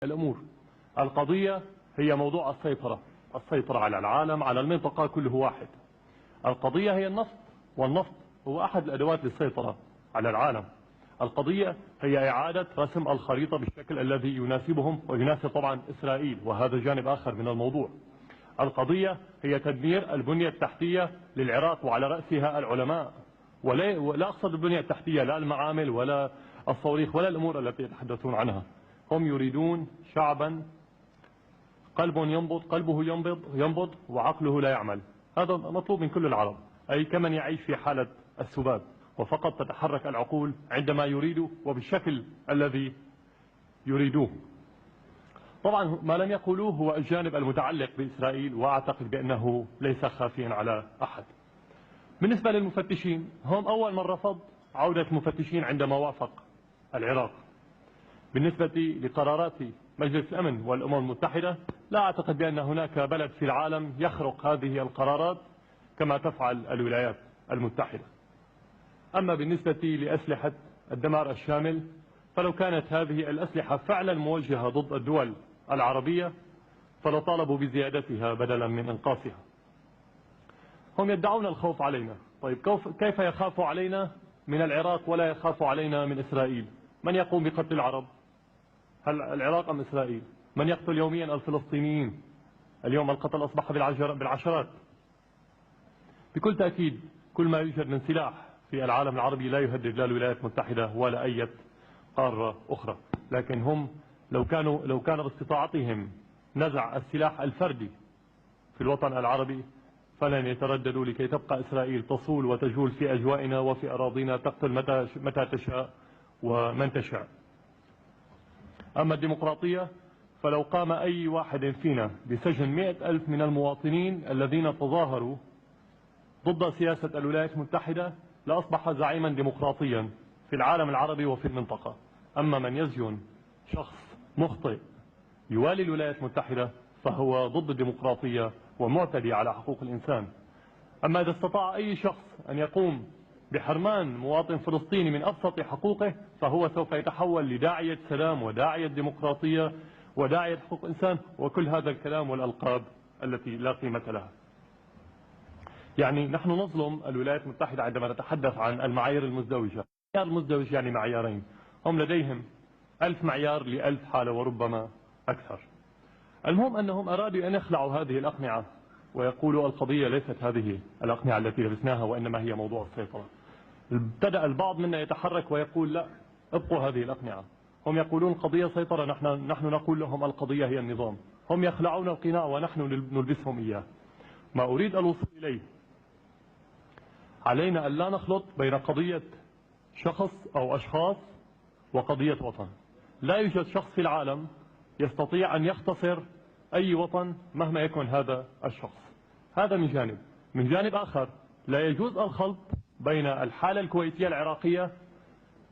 الأمور. القضية هي موضوع السيطرة على العالم، على المنطقة كله واحد. القضية هي النفط، والنفط هو أحد الأدوات للسيطرة على العالم. القضية هي إعادة رسم الخريطة بالشكل الذي يناسبهم ويناسب طبعا إسرائيل، وهذا جانب آخر من الموضوع. القضية هي تدمير البنية التحتية للعراق، وعلى رأسها العلماء، ولا أقصد البنية التحتية، لا المعامل ولا الصواريخ ولا الأمور التي يتحدثون عنها. هم يريدون شعبا قلبه ينبض وعقله لا يعمل. هذا مطلوب من كل العرب، أي كمن يعيش في حالة السبات، وفقط تتحرك العقول عندما يريدوا وبالشكل الذي يريدوه. طبعا ما لم يقولوه هو الجانب المتعلق بإسرائيل، وأعتقد بأنه ليس خافيا على أحد. بالنسبة للمفتشين، هم أول من رفض عودة المفتشين عندما وافق العراق. بالنسبة لقرارات مجلس الأمن والأمم المتحدة، لا أعتقد بأن هناك بلد في العالم يخرق هذه القرارات كما تفعل الولايات المتحدة. أما بالنسبة لأسلحة الدمار الشامل، فلو كانت هذه الأسلحة فعلا موجهة ضد الدول العربية فلطالبوا بزيادتها بدلا من إنقاصها. هم يدعون الخوف علينا. طيب كيف يخافوا علينا من العراق ولا يخافوا علينا من إسرائيل؟ من يقوم بقتل العرب؟ هل العراق أم إسرائيل؟ من يقتل يوميا الفلسطينيين؟ اليوم القتل أصبح بالعشرات. بكل تأكيد كل ما يوجد من سلاح في العالم العربي لا يهدد لا الولايات المتحدة ولا أي قارة أخرى، لكن هم لو كان باستطاعتهم نزع السلاح الفردي في الوطن العربي فلن يترددوا لكي تبقى إسرائيل تصول وتجول في أجوائنا وفي أراضينا، تقتل متى تشاء ومن تشاء. أما الديمقراطية فلو قام أي واحد فينا بسجن 100,000 من المواطنين الذين تظاهروا ضد سياسة الولايات المتحدة لأصبح زعيما ديمقراطيا في العالم العربي وفي المنطقة. أما من يسجن شخص مخطئ يوالي الولايات المتحدة فهو ضد الديمقراطية ومعتدي على حقوق الإنسان. أما إذا استطاع أي شخص أن يقوم بحرمان مواطن فلسطيني من أبسط حقوقه فهو سوف يتحول لداعية سلام وداعية ديمقراطية وداعية حقوق إنسان وكل هذا الكلام والألقاب التي لا قيمة لها. يعني نحن نظلم الولايات المتحدة عندما نتحدث عن المعايير المزدوجة. المعيار المزدوج يعني معيارين، هم لديهم 1000 معيار ل1000 حالة وربما أكثر. المهم أنهم أرادوا أن يخلعوا هذه الأقنعة ويقولوا القضية ليست هذه الأقنعة التي لبسناها وإنما هي موضوع السيطرة. ابتدأ البعض منا يتحرك ويقول لا، ابقوا هذه الأقنعة. هم يقولون القضية سيطرة، نحن نقول لهم القضية هي النظام. هم يخلعون القناع ونحن نلبسهم إياه. ما أريد الوصول إليه، علينا أن لا نخلط بين قضية شخص أو أشخاص وقضية وطن. لا يوجد شخص في العالم يستطيع أن يختصر أي وطن مهما يكن هذا الشخص. هذا من جانب. من جانب آخر لا يجوز الخلط بين الحالة الكويتية العراقية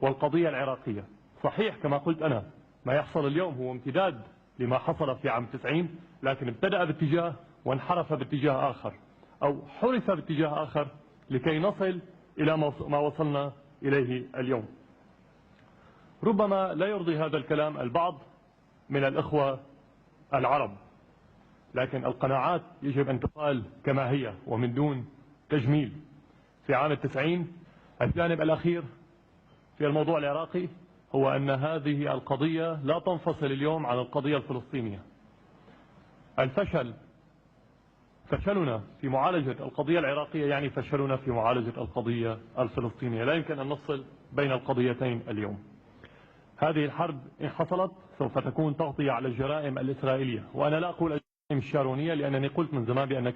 والقضية العراقية. صحيح كما قلت أنا ما يحصل اليوم هو امتداد لما حصل في عام 90، لكن ابتدأ باتجاه وانحرف باتجاه آخر، أو حرف باتجاه آخر لكي نصل إلى ما وصلنا إليه اليوم. ربما لا يرضي هذا الكلام البعض من الإخوة العرب، لكن القناعات يجب أن تقال كما هي ومن دون تجميل. في عام 90 الجانب الأخير في الموضوع العراقي هو أن هذه القضية لا تنفصل اليوم عن القضية الفلسطينية. فشلنا في معالجة القضية العراقية يعني فشلنا في معالجة القضية الفلسطينية. لا يمكن أن نفصل بين القضيتين اليوم. هذه الحرب إن حصلت سوف تكون تغطية على الجرائم الإسرائيلية، وأنا لا أقول الجرائم الشارونية لأنني قلت من زمان بأن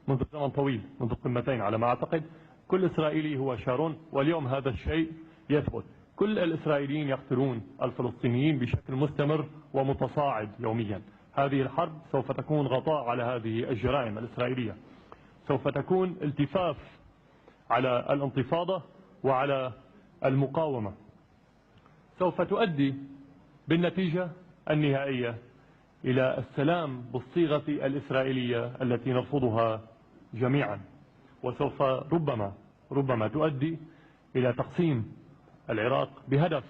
منذ زمن طويل، منذ قمتين على ما أعتقد، كل إسرائيلي هو شارون، واليوم هذا الشيء يثبت. كل الإسرائيليين يقتلون الفلسطينيين بشكل مستمر ومتصاعد يوميا. هذه الحرب سوف تكون غطاء على هذه الجرائم الإسرائيلية، سوف تكون التفاف على الانتفاضة وعلى المقاومة، سوف تؤدي بالنتيجة النهائية إلى السلام بالصيغة الإسرائيلية التي نرفضها جميعا، وسوف ربما تؤدي إلى تقسيم العراق بهدف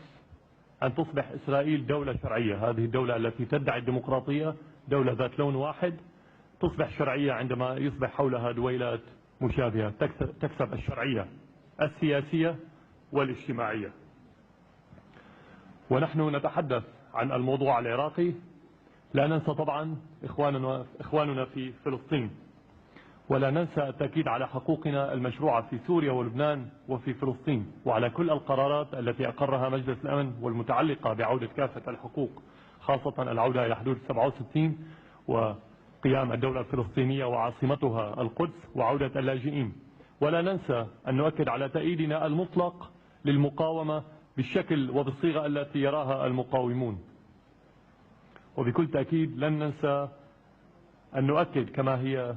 أن تصبح إسرائيل دولة شرعية. هذه الدولة التي تدعي الديمقراطية، دولة ذات لون واحد، تصبح شرعية عندما يصبح حولها دويلات مشابهة تكسب الشرعية السياسية والاجتماعية. ونحن نتحدث عن الموضوع العراقي، لا ننسى طبعا إخواننا في فلسطين، ولا ننسى التأكيد على حقوقنا المشروعة في سوريا ولبنان وفي فلسطين، وعلى كل القرارات التي أقرها مجلس الأمن والمتعلقة بعودة كافة الحقوق، خاصة العودة إلى حدود 67 وقيام الدولة الفلسطينية وعاصمتها القدس وعودة اللاجئين. ولا ننسى أن نؤكد على تأييدنا المطلق للمقاومة بالشكل وبالصيغة التي يراها المقاومون. وبكل تأكيد لن ننسى أن نؤكد كما هي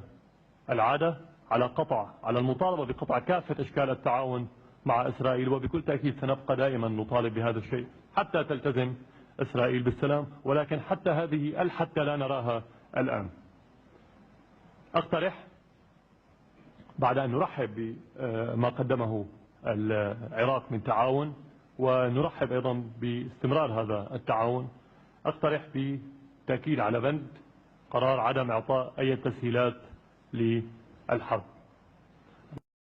العادة على المطالبة بقطع كافة أشكال التعاون مع إسرائيل، وبكل تأكيد سنبقى دائما نطالب بهذا الشيء حتى تلتزم إسرائيل بالسلام، ولكن حتى هذه الحتى لا نراها الآن. أقترح بعد أن نرحب بما قدمه العراق من تعاون ونرحب أيضا باستمرار هذا التعاون، أقترح بتأكيد على بند قرار عدم إعطاء أي تسهيلات للحرب.